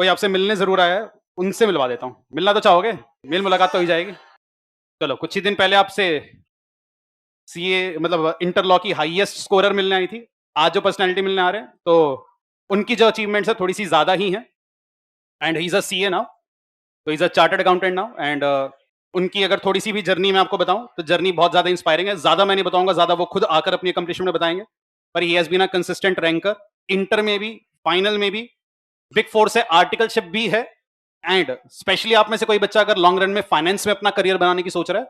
कोई आपसे मिलने ज़रूर आया है, उनसे मिलवा देता हूँ। मिलना तो चाहोगे? मेल मुलाकात तो हो ही जाएगी। चलो, कुछ ही दिन पहले आपसे सीए मतलब इंटर लॉ की हाईएस्ट स्कोरर मिलने आई थी। आज जो पर्सनैलिटी मिलने आ रहे हैं, तो उनकी जो अचीवमेंट्स है थोड़ी-सी ज़्यादा ही हैं and he is a CA now, तो he is a chartered accountant now and उनकी अगर थोड़ी-सी भी जर्नी मैं आपको बताऊँ, तो जर्नी बहुत ज़्यादा इंस्पायरिंग है। ज़्यादा मैं नहीं बताऊँगा, ज़्यादा वो खुद आकर अपनी अकम्प्लिशमेंट बताएँगे। पर he has been a consistent ranker, inter में भी, फाइनल में भी, बिग 4 से आर्टिकलशिप भी है एंड स्पेशली आप में से कोई बच्चा अगर लॉन्ग रन में फाइनेंस में अपना करियर बनाने की सोच रहा है,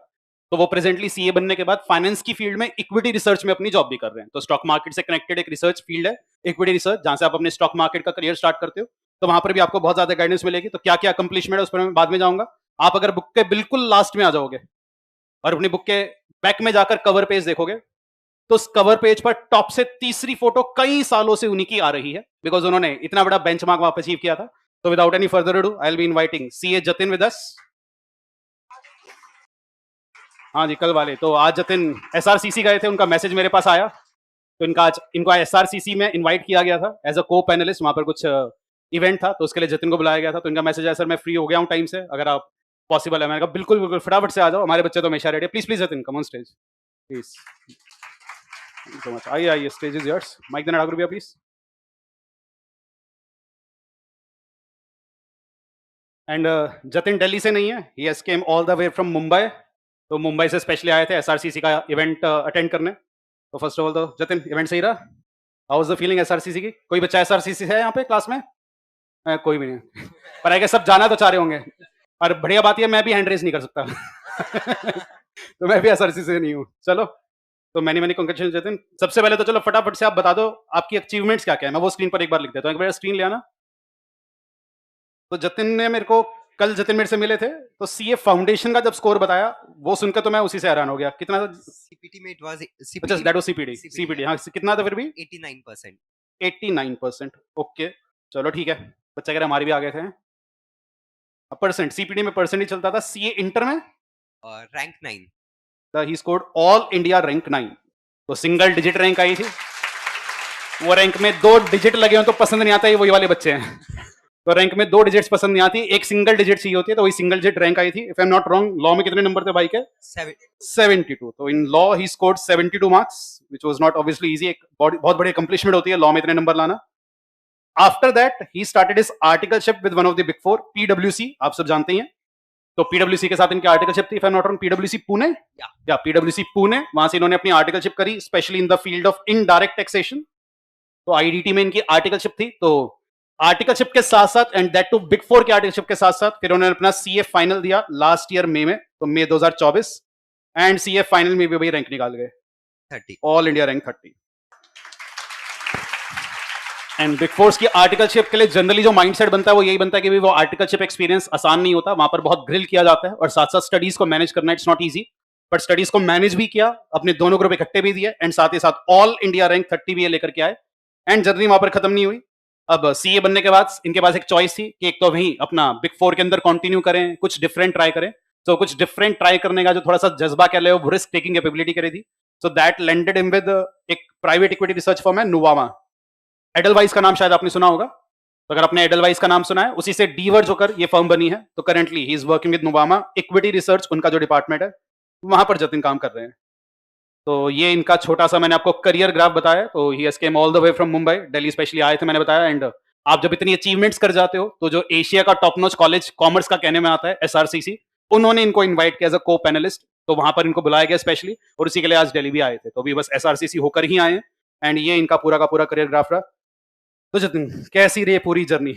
तो वो प्रेजेंटली सीए बनने के बाद फाइनेंस की फील्ड में इक्विटी रिसर्च में अपनी जॉब भी कर रहे हैं। तो स्टॉक मार्केट से कनेक्टेड एक रिसर्च फील्ड है, इक्विटी रिसर्च, जहां से आप अपने स्टॉक मार्केट का करियर स्टार्ट करते हो। तो वहां पर भी आपको बहुत ज्यादा गाइडेंस मिलेगी। तो क्या क्या अकम्प्लिशमेंट है उस पर मैं बाद में जाऊंगा। आप अगर बुक के बिल्कुल लास्ट में आ जाओगे और अपनी बुक के बैक में जाकर कवर पेज देखोगे, तो उस कवर पेज पर टॉप से तीसरी फोटो कई सालों से उन्हीं की आ रही है, बिकॉज उन्होंने इतना बड़ा बेंचमार्क वहां पर अचीव किया था। तो without any further ado, I will be inviting CA Jatin with us. हाँ जी, कल वाले। तो आज जतिन एसआरसीसी गए थे, उनका मैसेज मेरे पास आया, तो इनका आज इनको एसआरसीसी में इनवाइट किया गया था एज अ को पैनलिस्ट। वहां पर कुछ इवेंट था, तो उसके लिए जतिन को बुलाया गया था। तो इनका मैसेज आया, सर मैं फ्री हो गया हूँ टाइम से, अगर आप पॉसिबल है। मैंने कहा बिल्कुल बिल्कुल, फटाफट से आ जाओ, हमारे बच्चे तो हमेशा रेडी है। Please please Jatin, come on stage please. Thank you so much. आइए आइए, स्टेज इज योर्स। माइक देना ठाकुर भैया प्लीज। एंड जतिन दिल्ली से नहीं है, he has came all the way from Mumbai. तो मुंबई से स्पेशली आए थे एसआरसीसी का इवेंट अटेंड करने। तो फर्स्ट ऑफ ऑल तो जतिन, इवेंट सही रहा? How was the feeling SRCC की? कोई बच्चा एसआरसीसी है यहाँ पे क्लास में? कोई भी नहीं। पर आई गेस सब जाना तो चाह रहे होंगे। और बढ़िया बात यह, मैं भी हैंड रेस नहीं कर सकता। तो मैं भी एसआरसीसी से नहीं हूँ। चलो, तो मैनी मैनी कांग्रेचुलेशन जतिन। सबसे पहले तो चलो फटाफट से आप बता दो आपकी अचीवमेंट्स क्या क्या है। मैं वो स्क्रीन पर एक बार लिख देता हूँ। एक बार स्क्रीन ले आना। तो जतिन ने मेरे को कल, जतिन मेरे से मिले थे, तो सीए फाउंडेशन का जब स्कोर बताया, वो सुनकर तो मैं उसी से हैरान हो गया। कितना था? सीपीटी में इट वाज अच्छा, दैट वाज सीपीडी। सीपीडी, हाँ, कितना था फिर भी? 89%। 89%। ओके, चलो ठीक है। बच्चा कह रहा हमारे भी आ गए थे। परसेंट सीपीडी में परसेंट ही चलता था। सीए इंटर में rank 9। He scored all India rank 9। तो सिंगल डिजिट रैंक आई थी। वो रैंक में 2 डिजिट लगे हो तो पसंद नहीं आता, ये वही वाले बच्चे हैं। तो रैंक में 2 डिजिट्स पसंद नहीं आती, एक सिंगल डिजिट चाहिए होती है। तो वही सिंगल डिजिट रैंक आई थी। If I am not wrong, law में कितने नंबर थे भाई के? 72। तो in law he scored 72 marks, which was not obviously easy. एक बहुत बड़ी अकम्प्लिशमेंट होती है लॉ में इतने नंबर लाना। After that he started his articleship with one of the big 4, पीडब्ल्यूसी, आप सब जानते हैं। तो पीडब्ल्यूसी के साथ इनकी आर्टिकलशिप थी, if I am not wrong, पीडब्ल्यूसी पुणे या पीडब्ल्यूसी पुणे। वहां से इन्होंने अपनी आर्टिकलशिप करी, specially in the field of indirect taxation. तो आईडीटी में इनकी आर्टिकलशिप थी। तो आर्टिकलशिप के साथ साथ, एंड दैट टू बिग 4 की आर्टिकलशिप के साथ साथ, फिर उन्होंने अपना सीए फाइनल दिया लास्ट ईयर मई में, तो मई 2024। एंड सीए फाइनल में भी वही रैंक निकाल गए, 30, all India rank 30। And big force की आर्टिकलशिप के लिए जनरली जो माइंडसेट बनता है वो यही बनता है कि वो आर्टिकलशिप एक्सपीरियंस आसान नहीं होता, वहां पर बहुत ग्रिल किया जाता है, और साथ साथ स्टडीज को मैनेज करना it's not easy. But studies को मैनेज भी किया, अपने दोनों ग्रुप इकट्ठे भी दिए, एंड साथ ही साथ ऑल इंडिया रैंक 30 भी लेकर के आए। एंड जर्नी वहां पर खत्म नहीं हुई। अब सीए बनने के बाद इनके पास एक चॉइस थी कि एक तो वही अपना बिग 4 के अंदर कंटिन्यू करें, कुछ डिफरेंट ट्राई करें। तो कुछ डिफरेंट ट्राई करने का जो थोड़ा सा जज्बा कह ले, वो रिस्क टेकिंग कैपेबिलिटी करी थी। So that landed in with एक प्राइवेट इक्विटी रिसर्च फर्म है नुवामा। एडलवाइस का नाम शायद आपने सुना होगा। तो अगर आपने एडलवाइस का नाम सुना है, उसी से डीवर्ज होकर ये फर्म बनी है। तो currently he is working with Nuvama equity research, उनका जो डिपार्टमेंट है वहां पर जतिन काम कर रहे हैं। तो ये इनका छोटा सा मैंने आपको करियर ग्राफ बताया। तो he has came all the way from Mumbai, Delhi specially आए थे, मैंने बताया। एंड आप जब इतनी अचीवमेंट्स कर जाते हो, तो जो एशिया का टॉप नॉच कॉलेज कॉमर्स का कहने में आता है, एसआरसीसी, उन्होंने इनको इन्वाइट किया एज अ को पैनलिस्ट। तो वहां पर इनको बुलाया गया स्पेशली, और उसी के लिए आज दिल्ली भी आए थे। तो अभी बस एसआरसीसी होकर ही आए हैं। एंड ये इनका पूरा का पूरा करियर ग्राफ रहा। तो जतिन, कैसी रही पूरी journey?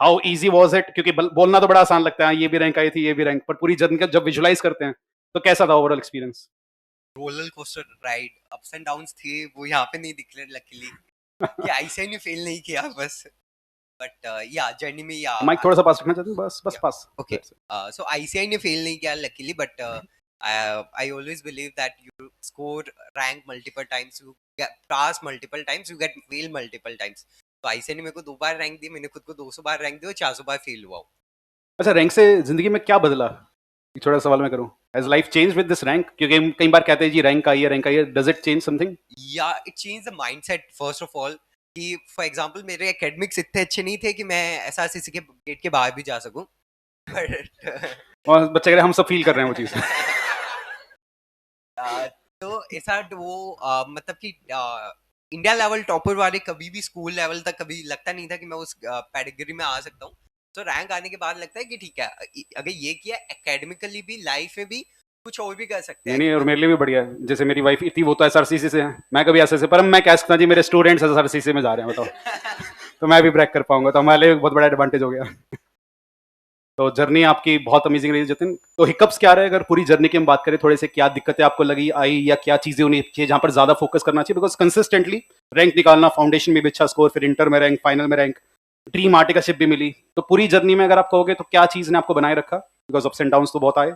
How easy was it? क्योंकि बोलना तो बड़ा आसान लगता है, ये भी रैंक आई थी, ये भी रैंक, पर पूरी जर्नी का जब विजुलाइज करते हैं, तो कैसा था overall experience? Roller coaster ride, ups and downs थे, वो यहाँ पे नहीं दिख रहे लकीली कि आईसीआई ने फेल नहीं किया बस। बट या जर्नी में या माइक थोड़ा सा पास रखना चाहते हैं, बस बस पास। ओके, सो आईसीआई ने फेल नहीं किया luckily, but I always believe that you score rank multiple times, you get pass multiple times, you get fail multiple times. तो आईसीआई ने मेरे को 2 बार रैंक दी, मैंने खुद को 200 बार रैंक दी और 400 बार फेल हुआ हूँ। अच्छा, रैंक से जिंदगी में क्या बदला? ये छोटा सा सवाल मैं करूं, has life change with this rank? क्योंकि हम कई बार कहते हैं जी रैंक आई है, रैंक आई है, does it change something? Yeah, it changed the mindset first of all. कि फॉर एग्जांपल मेरे एकेडमिक्स इतने अच्छे नहीं थे कि मैं एसआरसीसी के गेट के बाहर भी जा सकूं बट और बच्चे कह रहे हैं, हम सब फील कर रहे हैं वो चीज़। तो ऐसा वो मतलब कि इंडिया लेवल टॉपर वाले कभी भी स्कूल लेवल तक कभी लगता नहीं था कि मैं उस कैटेगरी में आ सकता हूँ। तो रैंक आने के बाद लगता है कि ठीक है, अगर ये किया एकेडमिकली भी, लाइफ में भी कुछ और भी कर सकते नहीं हैं। नहीं, और मेरे लिए भी बढ़िया है। जैसे मेरी वाइफ इतनी, वो तो एसआरसीसी से है, मैं कभी ऐसे पर मैं कह सकता जी मेरे स्टूडेंट्स एसआरसीसी में जा रहे हैं, बताओ। तो मैं भी ब्रेक कर पाऊंगा, तो हमारे लिए बहुत बड़ा एडवांटेज हो गया। तो जर्नी आपकी बहुत अमेजिंग रही जतिन। तो हिकअप्स क्या रहे, अगर पूरी जर्नी की हम बात करें, थोड़े से क्या दिक्कतें आपको लगी आई, या क्या चीजें होनी चाहिए जहां पर ज्यादा फोकस करना चाहिए? बिकॉज कंसिस्टेंटली रैंक निकालना, फाउंडेशन में भी अच्छा स्कोर, फिर इंटर में रैंक, फाइनल में रैंक, ड्रीम आर्टिकलशिप भी मिली, तो पूरी जर्नी में अगर आप कहोगे तो क्या चीज ने आपको बनाए रखा? बिकॉज अप्स एंड डाउन तो बहुत आए।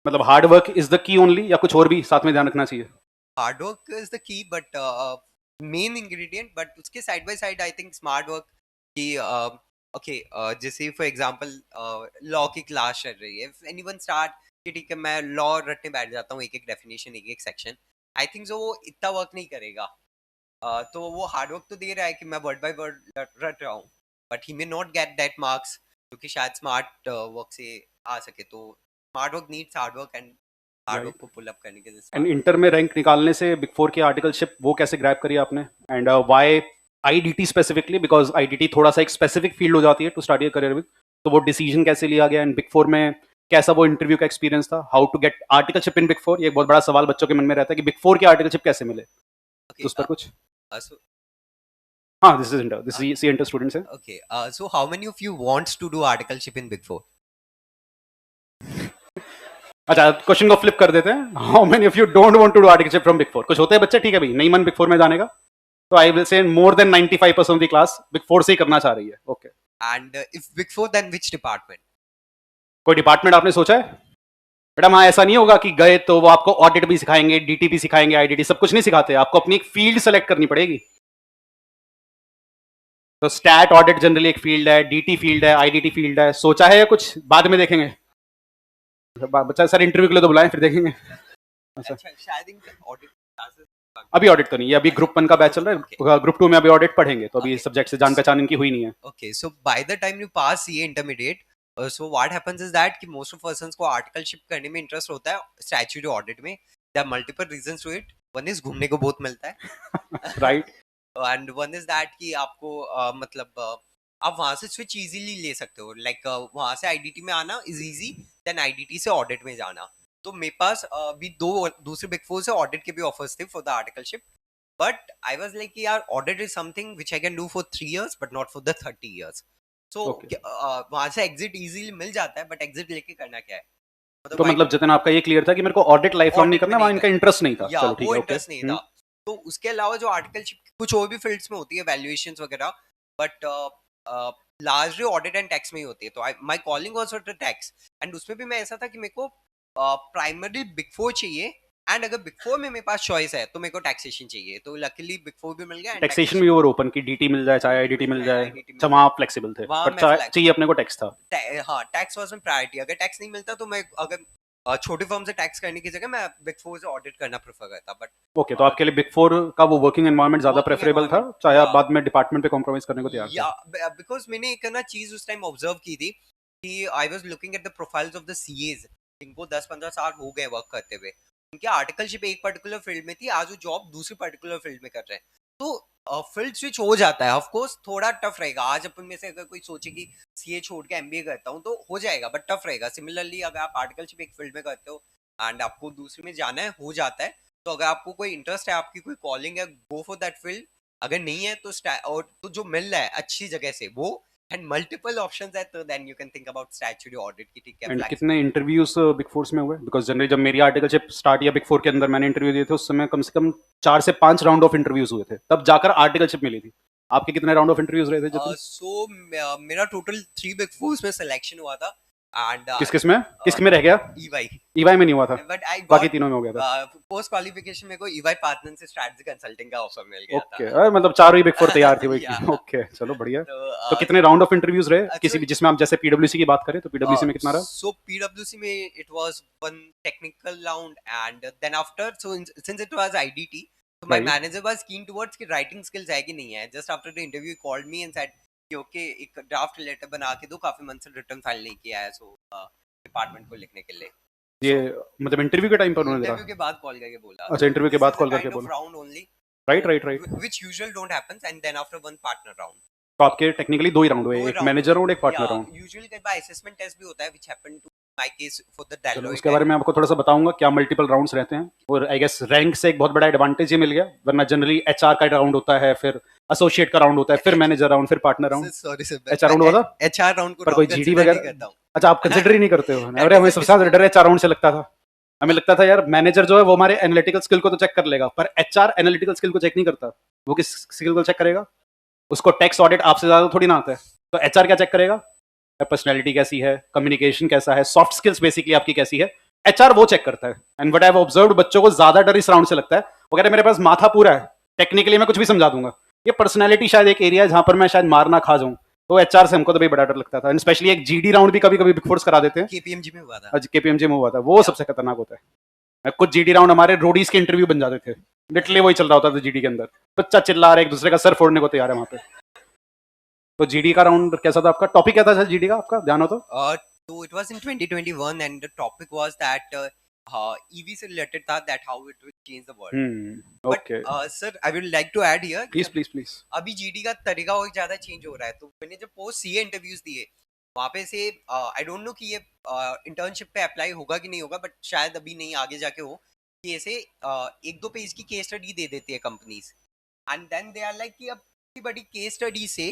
मतलब hard work is the key only, या कुछ और भी साथ में ध्यान रखना चाहिए? Hard work is the key but main ingredient, but उसके side by side I think smart work कि ओके, जैसे फॉर एग्जांपल लॉ की क्लास चल रही है, इफ एनीवन स्टार्ट कि ठीक है मैं लॉ रटने बैठ जाता हूँ, एक एक डेफिनेशन, एक एक सेक्शन, आई थिंक सो वो इतना वर्क नहीं करेगा। तो वो हार्ड वर्क तो दे रहा है कि मैं वर्ड बाय वर्ड रट रहा हूँ, but he may not get that marks, क्योंकि शायद स्मार्ट वर्क से आ सके। तो smart work needs hard work, and hard work को पुल अप करने के लिए एंड स्मार्ट वर्क। इंटर में रैंक निकालने से बिग फोर की आर्टिकलशिप वो कैसे ग्रैब करी आपने? And why IDT specifically? Because IDT थोड़ा सा एक स्पेसिफिक फील्ड हो जाती है to start your career with. तो वो डिसीजन कैसे लिया गया, एंड बिग फोर में कैसा वो इंटरव्यू का एक्सपीरियंस था? How to get articleship in big four? ये एक बहुत बड़ा सवाल बच्चों के मन में रहता है कि बिग फोर की आर्टिकलशिप कैसे मिले, तो Okay, उस पर कुछ? so हाँ, this is inter, this C inter students है। okay, so how many of you wants to do articleship in Big Four? अच्छा, क्वेश्चन को फ्लिप कर देते हैं, how many of you don't want to do articleship from big four? कुछ होते हैं बच्चे, ठीक है भाई, नहीं मन बिग फोर में जाने का, तो I will say more than 95% of the class big four से ही करना चाह रही है। Okay, And if Big Four, then which department? कोई डिपार्टमेंट आपने सोचा है? बेटा वहाँ ऐसा नहीं होगा कि गए तो वो आपको ऑडिट भी सिखाएंगे, डीटीपी सिखाएंगे, आईडीटी, सब कुछ नहीं सिखाते, आपको अपनी एक फील्ड सेलेक्ट करनी पड़ेगी। तो स्टैट ऑडिट जनरली एक फील्ड है, डीटी फील्ड है, आईडीटी फील्ड है। सोचा है या कुछ बाद में देखेंगे? बच्चा सर इंटरव्यू के लिए तो बुलाएं, फिर देखेंगे। अच्छा, अच्छा, शायद इनके audit classes अभी ऑडिट तो नहीं है, अभी ग्रुप 1 का बैच चल रहा है, ग्रुप 2 में अभी ऑडिट पढ़ेंगे, तो अभी Okay. सब्जेक्ट से जान पहचान इनकी हुई नहीं है। Okay, so by the time you pass CA intermediate, so what happens is that कि most of persons को articleship करने में interest होता है statutory audit में. There are multiple reasons to it. One is घूमने को बहुत मिलता है. Right. And one is that कि आपको मतलब आप वहां से स्विच इजीली ले सकते हो, लाइक वहां से आईडीटी में आना इज इजी, देन आईडीटी से ऑडिट में जाना। तो मेरे पास भी दो दूसरे बिग फोर से ऑडिट के भी ऑफर्स थे for the articleship, but I was like यार audit is something which I can do for 3 years but not for the 30 years. So Okay. वहां से एग्जिट इजीली मिल जाता है, बट एग्जिट लेके करना क्या है? तो मतलब जितना आपका ये क्लियर था कि मेरे को ऑडिट लाइफ लॉन्ग नहीं करना, वहाँ इनका इंटरेस्ट नहीं था। या चलो ठीक वो है, ओके। इंटरेस्ट नहीं था। तो उसके अलावा जो आर्टिकलशिप कुछ और भी फील्ड्स में होती है, वैल्यूएशंस वगैरह, but largely audit and tax में ही होती है। तो my calling was for the tax, and उसमें भी मैं ऐसा था कि मेरे को प्राइमरी बिग फोर चाहिए, एंड अगर बिग फोर में मेरे पास चॉइस है तो मेरे को टैक्सेशन चाहिए। तो लकीली बिग फोर भी मिल गया, and टैक्सेशन भी ओवर ओपन की डीटी मिल जाए, चाहे आईडीटी मिल जाए, अच्छा वहाँ आप फ्लेक्सिबल थे, वहाँ बट मैं flex- चाहिए अपने को टैक्स था। हाँ, टैक्स वाज माय प्रायोरिटी। अगर टैक्स नहीं मिलता तो मैं अगर छोटी फर्म से टैक्स करने की जगह मैं बिग फोर से ऑडिट करना प्रेफर करता। बट ओके, तो आपके लिए बिग फोर का वो वर्किंग एनवायरनमेंट ज्यादा Working प्रेफरेबल था, environment, चाहे आप yeah. बाद में डिपार्टमेंट पे कॉम्प्रोमाइज करने को तैयार थे? या बिकॉज मैंने एक ना चीज उस टाइम ऑब्जर्व की थी कि I was looking at the profiles of the CEOs जिनको 10-15 साल हो गए वर्क करते हुए। उनकी आर्टिकलशिप एक पर्टिकुलर फील्ड में थी, आज वो जॉब दूसरी पर्टिकुलर फील्ड में कर रहे हैं। तो फील्ड स्विच हो जाता है, ऑफ कोर्स थोड़ा टफ रहेगा। आज अपन में से अगर कोई सोचे कि सीए छोड़ के एमबीए करता हूँ तो हो जाएगा, बट टफ रहेगा। सिमिलरली अगर आप आर्टिकलशिप एक फील्ड में करते हो एंड आपको दूसरी में जाना है, हो जाता है। तो अगर आपको कोई इंटरेस्ट है, आपकी कोई कॉलिंग है, गो फॉर दैट फील्ड। अगर नहीं है तो और तो जो मिल रहा है अच्छी जगह से वो, एंड मल्टीपल ऑप्शंस है, तो then you can think about statutory audit की। ठीक है, एंड flex- कितने इंटरव्यूज बिग फोर्स में हुए? बिकॉज जनरली जब मेरी आर्टिकलशिप स्टार्ट या बिग फोर के अंदर मैंने इंटरव्यू दिए थे, उस समय कम से कम 4 से 5 राउंड ऑफ इंटरव्यूज हुए थे, तब जाकर आर्टिकलशिप मिली थी। आपके कितने राउंड ऑफ इंटरव्यूज रहे थे जितने? सो मेरा टोटल 3 बिग फोर्स में सिलेक्शन हुआ था, एंड किस में रह गया? ईवाई। ईवाई में नहीं हुआ था, बट आई बाकी गॉट तीनों में हो गया था। पोस्ट क्वालिफिकेशन में को ईवाई पार्टनर से स्ट्रैटेजी कंसल्टिंग का ऑफर मिल गया ओके, था। मतलब चारों ही बिग फोर तैयार थी वही। Yeah. ओके, चलो बढ़िया। तो तो कितने राउंड ऑफ इंटरव्यूज रहे अच्छा, किसी भी, जिसमें आप जैसे पीडब्ल्यूसी की बात करें तो पीडब्ल्यूसी में कितना रहा? So PwC में it was one technical round, and then after, so since it was IDT, So my Right. manager was keen towards कि writing skills है कि नहीं है. Just after the interview, he called me and said कि okay एक draft letter बना के दो, काफी months से return file नहीं किया है, so department को लिखने के लिए. ये So मतलब इंटरव्यू के टाइम पर उन्होंने interview कहा? के बाद call करके बोला. अच्छा, So इंटरव्यू के this बाद is a कॉल करके kind of बोला। round only, right right right. which usual don't happens, and then after one partner round. तो आपके टेक्निकली 2 ही राउंड हुए, दो एक round मैनेजर राउंड, एक पार्टनर Yeah, राउंड। usually कई बार assessment test भी होता है, which happened to my case for the चलो Deloitte उसके बारे and में आपको थोड़ा सा बताऊंगा क्या मल्टीपल राउंड्स रहते हैं, और आई गेस रैंक से एक बहुत बड़ा एडवांटेज ये मिल गया, वरना जनरली एचआर का राउंड होता है, फिर एसोसिएट का राउंड होता है, फिर मैनेजर राउंड, फिर partner round. Sorry sir, HR round हुआ था? HR राउंड को पर कोई round जीडी consider नहीं वगैरह? करता हूँ. अच्छा, आप कंसिडर ही नहीं करते हो? That अरे is हमें a सबसे ज्यादा डर एचआर राउंड से लगता था। हमें लगता था यार मैनेजर जो है वो हमारे एनालिटिकल स्किल को तो चेक कर लेगा, पर एचआर एनालिटिकल स्किल को चेक नहीं करता। वो किस स्किल को चेक करेगा? उसको टैक्स ऑडिट आपसे ज्यादा थोड़ी ना आता है, तो एचआर क्या चेक करेगा? पर्सनैलिटी कैसी है, कम्युनिकेशन कैसा है, सॉफ्ट स्किल्स बेसिकली आपकी कैसी है, एचआर वो चेक करता है। And what I have observed, बच्चों को ज्यादा डर इस राउंड से लगता है, वो कहते हैं मेरे पास माथा पूरा है, टेक्निकली मैं कुछ भी समझा दूंगा। ये पर्सनैलिटी शायद एक एरिया है जहां पर मैं शायद मार ना खा जाऊं, तो एचआर से हमको तो भाई बड़ा डर लगता था। एंड स्पेशली एक जीडी राउंड भी कभी कभी बिग फोर्स करा देते हैं। KPMG में हुआ था. आज केपीएमजी में हुआ था, वो सबसे खतरनाक होता है। कुछ जीडी राउंड हमारे रोडीज के इंटरव्यू बन जाते थे, लिटरली वही चल रहा होता था जीडी के अंदर, बच्चा चिल्ला रहा है, एक दूसरे का सर फोड़ने को तैयार है वहां पे। तो जीडी का राउंड कैसा था आपका? टॉपिक क्या था जीडी का आपका, ध्यान हो तो? So it was in 2021 and the topic was that EV से related था, that how it will change the world. But okay, sir, I would like to add here please कि प्लीज प्लीज। अभी GD का तरीका और ज्यादा change हो रहा है. तो मैंने जब पोस्ट CA इंटरव्यूज दिए, वहाँ पे से आई डोंट नो कि ये इंटर्नशिप पे अप्लाई होगा कि नहीं होगा, बट शायद अभी नहीं, आगे जाके हो, कि ऐसे 1-2 पेज की केस स्टडी दे देती है companies, and then they are like कि अब इतनी बड़ी केस स्टडी से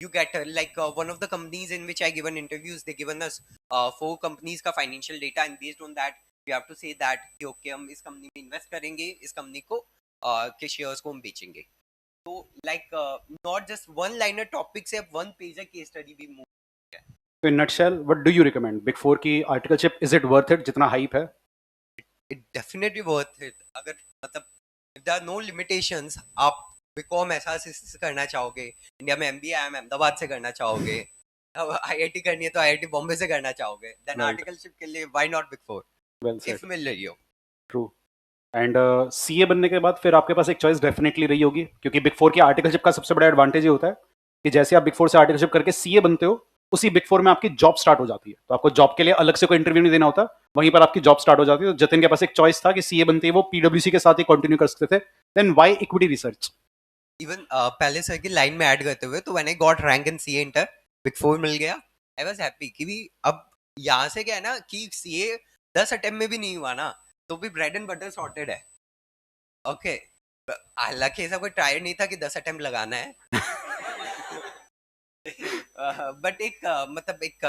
you get like one of the companies in which I given interviews, they given us 4 companies का financial data, and based on that we have to say that कि okay हम इस company में invest करेंगे, इस company को के shares को हम बेचेंगे. तो like not just one liner topic से अब 1 पेज केस स्टडी भी मूव. तो in nutshell what do you recommend? Big four की articleship, is it worth it जितना हाइप है? It definitely worth it. अगर मतलब if there are no limitations, आप बीकॉम ऐसा से करना चाहोगे, इंडिया में MBA IIM अहमदाबाद से करना चाहोगे, अब IIT करनी है तो IIT बॉम्बे से करना चाहोगे, देन Right. आर्टिकलशिप के लिए why not big four well said, if मिल रही हो. ट्रू। एंड सीए बनने के बाद फिर आपके पास एक चॉइस डेफिनेटली रही होगी, क्योंकि बिग फोर की आर्टिकलशिप का सबसे बड़ा एडवांटेज ये होता है कि जैसे आप बिग फोर से आर्टिकलशिप करके सीए बनते हो, उसी बिग फोर में आपकी जॉब स्टार्ट हो जाती है, तो आपको जॉब के लिए अलग से कोई इंटरव्यू नहीं देना होता, वहीं पर आपकी जॉब स्टार्ट हो जाती है। तो जतिन के पास एक चॉइस था कि सीए बनते ही वो पीडब्ल्यूसी के साथ ही कंटिन्यू कर सकते थे, then why equity research? Even पहले सर की लाइन में ऐड करते हुए, तो when I got rank in CA inter, big four मिल गया, आई वाज हैप्पी कि भी अब यहाँ से क्या है ना कि सीए 10 अटेम्प्ट में भी नहीं हुआ ना, तो भी ब्रेड एंड बटर सॉर्टेड है. ओके, हालांकि ऐसा कोई ट्राई नहीं था कि 10 अटेम्प्ट लगाना है. बट एक मतलब एक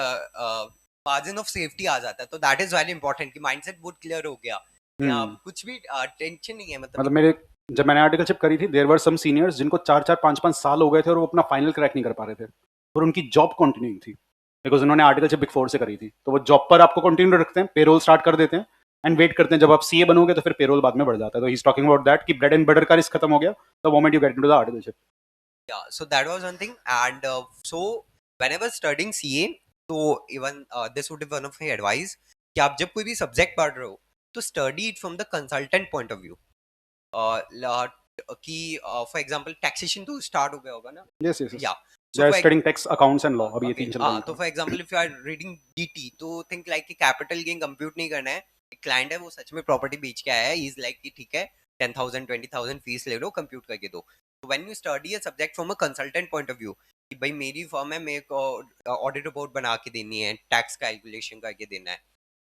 मार्जिन ऑफ सेफ्टी आ जाता है, तो दैट इज वेरी इंपॉर्टेंट कि माइंडसेट बहुत क्लियर हो गया कि कुछ भी टेंशन नहीं है. मतलब मेरे, जब मैंने आर्टिकलशिप करी थी, देयर वर सम सीनियर्स जिनको 4-4 5-5 साल हो गए थे और वो अपना फाइनल क्रैक नहीं कर पा रहे थे, और उनकी जॉब कंटिन्यू थी बिकॉज उन्होंने आर्टिकलशिप बिग फोर से करी थी। तो वो जॉब पर आपको कंटिन्यू रखते हैं, पेरोल स्टार्ट कर देते हैं एंड वेट करते हैं जब आप सीए बनोगे तो फिर पेरोल बाद में बढ़ जाता है। तो he is talking about that कि ब्रेड एंड बटर का रिस्क खत्म हो गया the moment you get into the articleship. Yeah, so that was one thing, and so when I was studying CA, तो even this would be one of my advice कि आप जब कोई भी सब्जेक्ट पढ़ रहे हो तो study it from the consultant point of view. कि फॉर एग्जांपल टैक्सेशन तो स्टार्ट हो गया होगा ना. यस यस या they are studying tax, accounts and law, अभी ये तीन चल रहा हाँ, है तो for example if you are reading DT, तो थिंक लाइक कि कैपिटल गेन कंप्यूट नहीं करना है. एक क्लाइंट है, वो सच में प्रॉपर्टी बेच के आया है, इज लाइक कि ठीक है 10,000 20,000 फीस ले लो, कंप्यूट करके दो. तो when you study a subject from a consultant point of view कि भाई मेरी फर्म है, मेरे को ऑडिट रिपोर्ट बना के देनी है, टैक्स कैलकुलेशन करके देना है,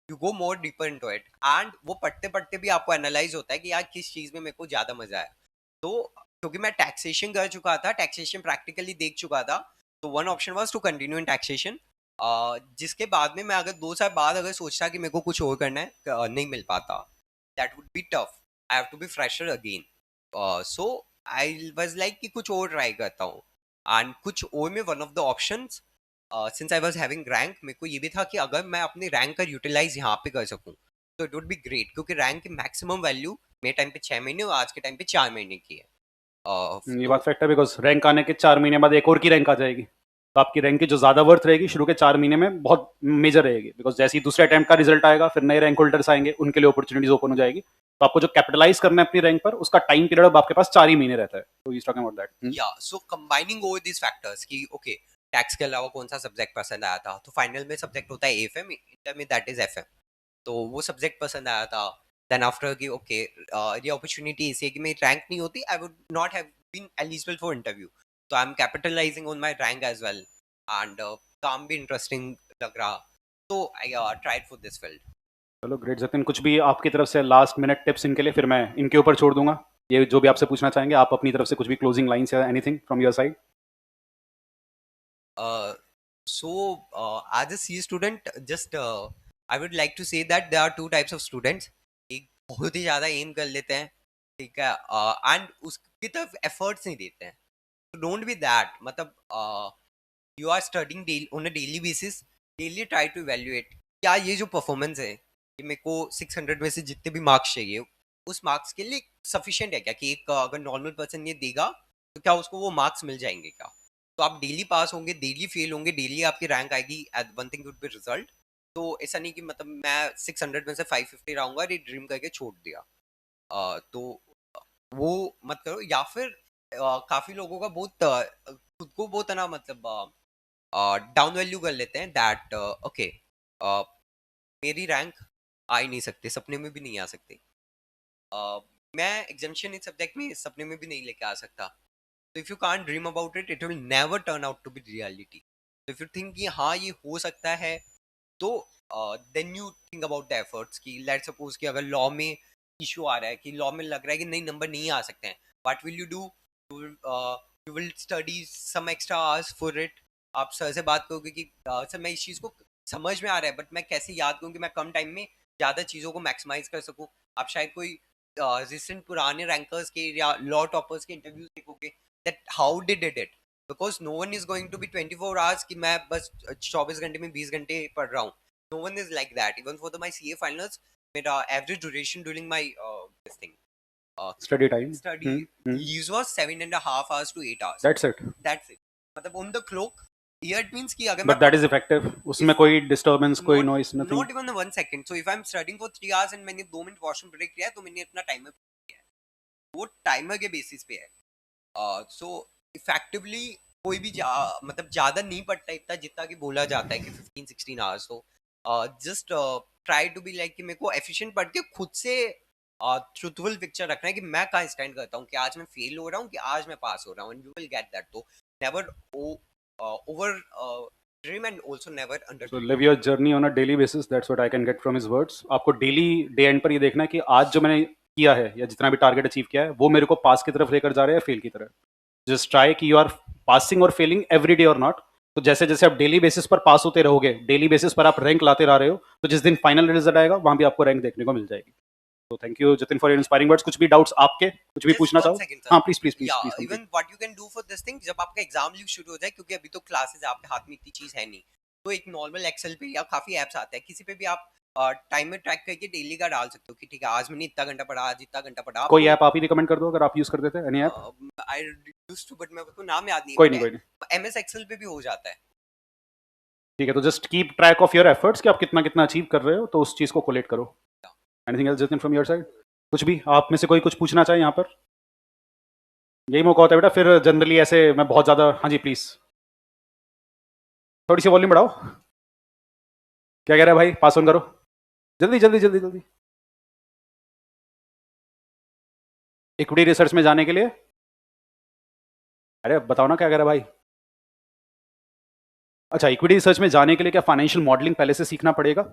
you go more deeper into it, and वो पढ़ते पढ़ते भी आपको एनालाइज होता है कि यार किस चीज में मेरे को ज्यादा मजा आया. तो क्योंकि मैं टैक्सेशन कर चुका था, टैक्सेशन प्रैक्टिकली देख चुका था, तो one option was to continue in taxation. जिसके बाद में मैं अगर 2 साल बाद अगर सोचता कि मेरे को कुछ और करना है, नहीं मिल पाता, that would be tough, I have to be fresher again. So I was like कि कुछ और ट्राई करता हूँ, एंड कुछ और में one of the options, since I was having rank, मेरे को ये भी था कि अगर मैं अपनी रैंक का यूटिलाइज यहाँ पे कर सकूँ तो इट वुड बी ग्रेट, क्योंकि रैंक की मैक्सिमम वैल्यू मेरे टाइम पे 6 महीने और आज के टाइम पे 4 महीने की है. ये बात फैक्ट है बिकॉज रैंक आने के 4 महीने बाद एक और की रैंक आ जाएगी, तो आपकी रैंक की जो ज़्यादा वर्थ रहेगी शुरू के 4 महीने में बहुत मेजर रहेगी, बिकॉज़ जैसे ही दूसरे अटेम्प्ट का रिजल्ट आएगा, फिर नए रैंक होल्डर्स आएँगे, उनके लिए अपॉर्च्युनिटीज़ ओपन हो जाएगी। तो आपको जो कैपिटलाइज़ करना है अपनी रैंक पर, उसका टाइम पीरियड अब आपके पास 4 ही महीने रहता है। तो he is talking about that. या सो कंबाइनिंग ओवर दिस फैक्टर्स कि ओके टैक्स के अलावा कौन सा सब्जेक्ट पसंद आया था, तो फाइनल में सब्जेक्ट होता है एफएम, इंटर में दैट इज एफएम, तो वो सब्जेक्ट पसंद आया था। देन आफ्टर कि ओके ये अपॉर्चुनिटी ऐसी है कि मेरी रैंक नहीं होती, I would not have been eligible for interview, तो I am capitalising on my rank as well, and काम भी इंटरेस्टिंग लग रहा, तो I tried for this field. चलो ग्रेट जतिन, कुछ भी आपकी तरफ से लास्ट मिनट टिप्स इनके लिए, फिर मैं इनके ऊपर छोड़ दूंगा। ये जो भी आपसे पूछना चाहेंगे, आप अपनी तरफ से कुछ भी क्लोजिंग लाइंस या anything from your side. So, as a C student, just I would like to say that there are two types of students. एक बहुत ही ज़्यादा एम कर लेते हैं, ठीक है, एंड उसकी तरफ एफर्ट्स नहीं देते हैं। So don't be that. मतलब you are studying daily on a daily basis. Daily try to evaluate क्या ये जो परफॉर्मेंस है, कि मेरे को 600 में से जितने भी मार्क्स चाहिए, उस मार्क्स के लिए सफिशिएंट है क्या, कि एक अगर नॉर्मल पर्सन ये देगा तो क्या उसको वो मार्क्स मिल जाएंगे क्या। तो आप डेली पास होंगे, डेली फेल होंगे, डेली आपकी रैंक आएगी, at one thing would be result. तो ऐसा नहीं कि मतलब मैं 600 में से 550 रहूंगा और ये ड्रीम करके छोड़ दिया। तो वो मत करो, या फिर काफी लोगों का बहुत खुद को बहुत है ना, मतलब डाउन वैल्यू कर लेते हैं, दैट ओके मेरी रैंक आ ही नहीं सकती, सपने में भी नहीं आ सकती। मैं एग्जामिशन इस सब्जेक्ट में सपने में भी नहीं लेके आ सकता। तो if you can't dream about it, it will never turn out to be reality. तो इफ यू थिंक कि हाँ ये हो सकता है, तो then you think about the efforts, कि लेट्स सपोज कि अगर लॉ में इशू आ रहा है, कि लॉ में लग रहा है कि नहीं नंबर नहीं आ सकते हैं, what will you do, you will study some extra hours for it. आप सर से बात करोगे कि सर मैं इस चीज़ को समझ में आ रहा है, बट मैं कैसे याद करूँ कि मैं कम टाइम में ज़्यादा चीज़ों को मैक्सिमाइज कर सकूँ। आप शायद कोई रिसेंट पुराने रैंकर्स के या लॉ टॉपर्स के इंटरव्यूज देखोगे, that how did it, because no one is going to be 24 hours कि मैं बस 24 घंटे में 20 घंटे पढ़ रहा हूँ। No one is like that. Even for the my CA finals, मेरा average duration during my this thing study time. study use was 7.5 hours to 8 hours. That's it. That's it. मतलब on the clock, year it means कि अगर but मैं that is effective, उसमें कोई disturbance, कोई not noise, nothing. not even 1 second. So if I'm studying for 3 hours and मैंने 2 minute washroom break लिया है, तो मैंने अपना टाइमर किया है, वो टाइमर के बेसिस पे है। सो इफेक्टिवली कोई भी मतलब ज्यादा नहीं पड़ता इतना जितना कि बोला जाता है कि 15-16 आवर्स। तो just try to be like कि मेरे को एफिशिएंट पढ़ के खुद से ट्रूथफुल पिक्चर रखना है कि मैं कहाँ स्टैंड करता हूँ, कि आज मैं फेल हो रहा हूँ कि आज मैं पास हो रहा हूँ, and you will get that. तो never over dream and also never under so dream. Live your journey on a daily basis, that's what I can get from his words. आपको डेली डे एंड पर ये देखना है कि आज जो मैंने किया है या जितना भी टारगेट अचीव किया है, वो मेरे को पास की तरफ लेकर जा रहा है या फेल की तरफ। जस्ट ट्राई कि यू आर पासिंग और फेलिंग एवरी डे और नॉट। तो जैसे जैसे आप डेली बेसिस पर पास होते रहोगे, डेली बेसिस पर आप रैंक लाते रह रहे हो, तो जिस दिन फाइनल रिजल्ट आएगा वहां भी आपको रैंक देखने को मिल जाएगी। तो thank you Jatin for your inspiring words. कुछ भी डाउट्स आपके, कुछ भी Just पूछना 1 चाहो? second, sir. हाँ please please please Yeah, please even what you can do for this thing, जब आपका एग्जाम लीव शुरू हो जाए, क्योंकि अभी तो क्लासेस आपके हाथ में इतनी चीज है नहीं, तो एक नॉर्मल एक्सेल पे या काफी एप्स आते हैं, किसी पे भी आप टाइमर ट्रैक करके डेली का डाल सकते हो कि ठीक है आज मैंने इतना घंटा पढ़ा, आज इतना घंटा पढ़ा। कोई ऐप आप ही रिकमेंड कर दो अगर आप यूज कर देते any app. I used to, but मेरे को नाम याद नहीं कोई है, नहीं, कोई नहीं। एमएस एक्सेल पे भी हो जाता है। ठीक है, तो just keep track of your efforts कि आप कितना कितना अचीव कर रहे हो, तो उस चीज को कोलेट करो। Anything else Jatin from your side? कुछ भी आप में से कोई कुछ पूछना चाहे यहाँ पर? यही मौका होता है बेटा, फिर जनरली ऐसे मैं बहुत ज्यादा। हाँ जी प्लीज, थोड़ी सी वॉल्यूम बढ़ाओ। क्या कह रहा है भाई? पास ऑन करो जल्दी जल्दी जल्दी जल्दी। इक्विटी रिसर्च में जाने के लिए, अरे बताओ ना क्या कह रहा है भाई? अच्छा, इक्विटी रिसर्च में जाने के लिए क्या फाइनेंशियल मॉडलिंग पहले से सीखना पड़ेगा?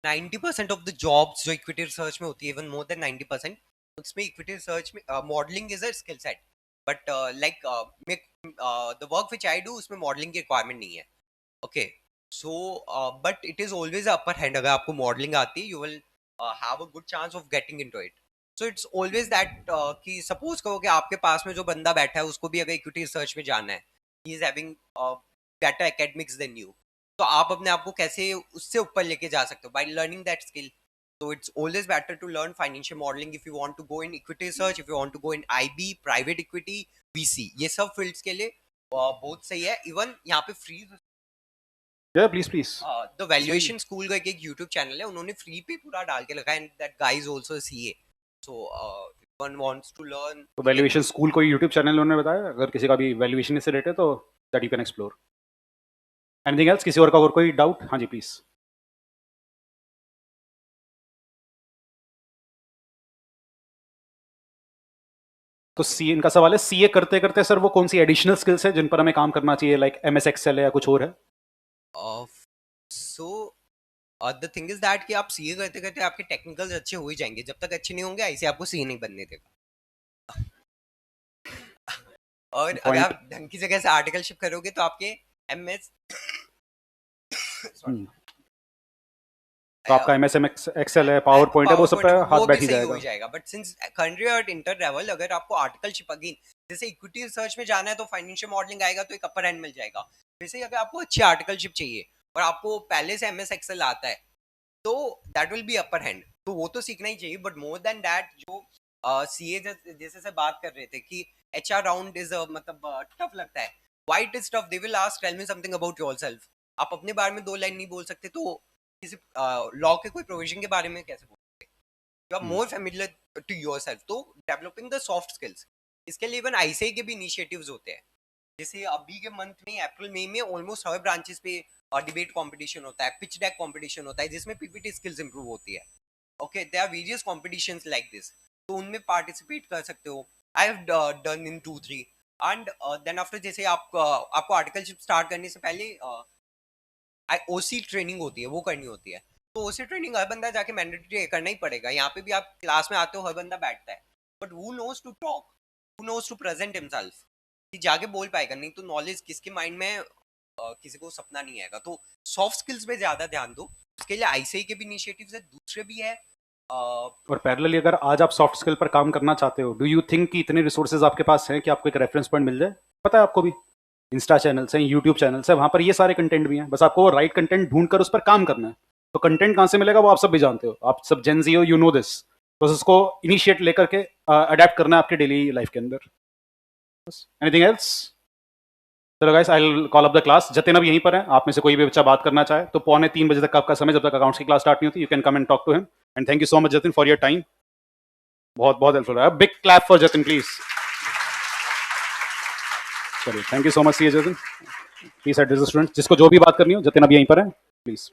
90% ऑफ द जॉब्स जो इक्विटी रिसर्च में होती है, इवन मोर देन 90%, उसमें इक्विटी रिसर्च में modelling is a skill set, but like the work which I do, उसमें मॉडलिंग की रिक्वायरमेंट नहीं है। Okay, so but it is always upper hand. अगर आपको मॉडलिंग आती है, you will have a good chance of getting into it. So it's always that कि suppose करो कि आपके पास में जो बंदा बैठा है उसको भी अगर इक्विटी रिसर्च में जाना है, he is having better academics than you, तो आप अपने आप को कैसे उससे ऊपर लेके जा सकते हो, by learning that skill. So it's always better to learn financial modeling if you want to go in equity research, if you want to go in IB, private equity, VC, ये सब fields के लिए बहुत सही है। Even यहाँ पे free या please please. The valuation school का एक यूट्यूब चैनल है, उन्होंने फ्री पे पूरा डाल के रखा है, and that guy is also CA, so one wants to learn. तो वैल्यूएशन स्कूल कोई यूट्यूब चैनल उन्होंने बताया, अगर किसी का भी वैल्यूएशन से रिलेटेड तो that you can explore. Anything else, किसी और का और कोई डाउट? हाँ जी प्लीज। तो सीए, इनका सवाल है सीए करते करते सर वो कौन सी एडिशनल स्किल्स है जिन पर हमें काम करना चाहिए, लाइक एमएस एक्सेल है या कुछ और है? So the thing is that कि आप सीए करते करते आपके टेक्निकल्स अच्छे हो ही जाएंगे, जब तक अच्छे नहीं होंगे ऐसे आपको सीए नहीं बनने देगा। और अगर पॉइंट। आप ढंग की जगह से आर्टिकलशिप करोगे तो आपके एमएस तो आपका एमएस एक्सेल है, पावर पॉइंट है, वो सब पे हाथ वो बैठ भी ही सही हो जाएगा। ही जाएगा। बट सिंस कंट्री और इंटर लेवल, अगर आपको आर्टिकलशिप अगेन जैसे इक्विटी रिसर्च में जाना है तो फाइनेंशियल मॉडलिंग आएगा तो एक अपर हैंड मिल जाएगा। वैसे ही अगर आपको अच्छी आर्टिकलशिप चाहिए और आपको पहले से एमएस एक्सेल आता है तो that will be upper hand, तो वो तो सीखना ही चाहिए। बट मोर देन दैट जो सीए जैसे से बात कर रहे थे कि एचआर राउंड इज मतलब टफ लगता है। Why it is tough? They will ask tell me something about yourself. आप अपने बारे में 2 लाइन नहीं बोल सकते तो किसी लॉ के कोई प्रोविजन के बारे में कैसे बोल सकते? You are more familiar to yourself. तो डेवलपिंग द सॉफ्ट स्किल्स, इसके लिए इवन आईसीआई के भी इनिशिएटिव्स होते हैं। जैसे अभी के मंथ में अप्रैल मई में ऑलमोस्ट हर ब्रांचेस पे डिबेट कंपटीशन होता है, पिच डेक कंपटीशन होता है, जिसमें पीपीटी स्किल्स इंप्रूव होती है। Okay, there are various competitions like this, तो उनमें पार्टिसिपेट कर सकते हो। I have done in 2-3 and then after जैसे आपको आर्टिकलशिप स्टार्ट करने से पहले ओसी ट्रेनिंग होती है, वो करनी होती है। तो ओसी ट्रेनिंग हर बंदा जाके मैंडेटरी करना ही पड़ेगा। यहाँ पे भी आप क्लास में आते हो, हर बंदा बैठता है, but who knows to talk, who knows to present himself, कि जाके बोल पाएगा। नहीं तो नॉलेज किसके माइंड में किसी को सपना नहीं आएगा। तो सॉफ्ट स्किल्स पे ज्यादा ध्यान दो। उसके लिए आईसीआई के भी इनिशिएटिव्स है, दूसरे भी है। और पैरेलली अगर आज आप सॉफ्ट स्किल पर काम करना चाहते हो, डू यू थिंक कि इतने रिसोर्सेज आपके पास हैं कि आपको एक रेफरेंस पॉइंट मिल जाए? पता है आपको भी इंस्टा चैनल्स हैं, यूट्यूब चैनल्स हैं, वहाँ पर ये सारे कंटेंट भी हैं, बस आपको राइट कंटेंट ढूंढ कर उस पर काम करना है। तो कंटेंट कहाँ से मिलेगा वो आप सब भी जानते हो, आप सब जेन जी हो, यू नो दिस। तो उसको इनिशिएट लेकर के अडेप्ट करना है आपके डेली लाइफ के अंदर। Anything else? चलो guys, I will call up the class. Jatin अब यहीं पर है, आप में से कोई भी बच्चा बात करना चाहे तो 2:45 तक आपका समय, जब तक अकाउंट्स की क्लास स्टार्ट नहीं होती, you can come and talk to him. And thank you so much Jatin for your time, बहुत बहुत हेल्पफुल रहा। Big clap for Jatin please. चलिए, thank you so much see Jatin. Please address the student, जिसको जो भी बात करनी हो, जतिन अब यहीं पर है, प्लीज।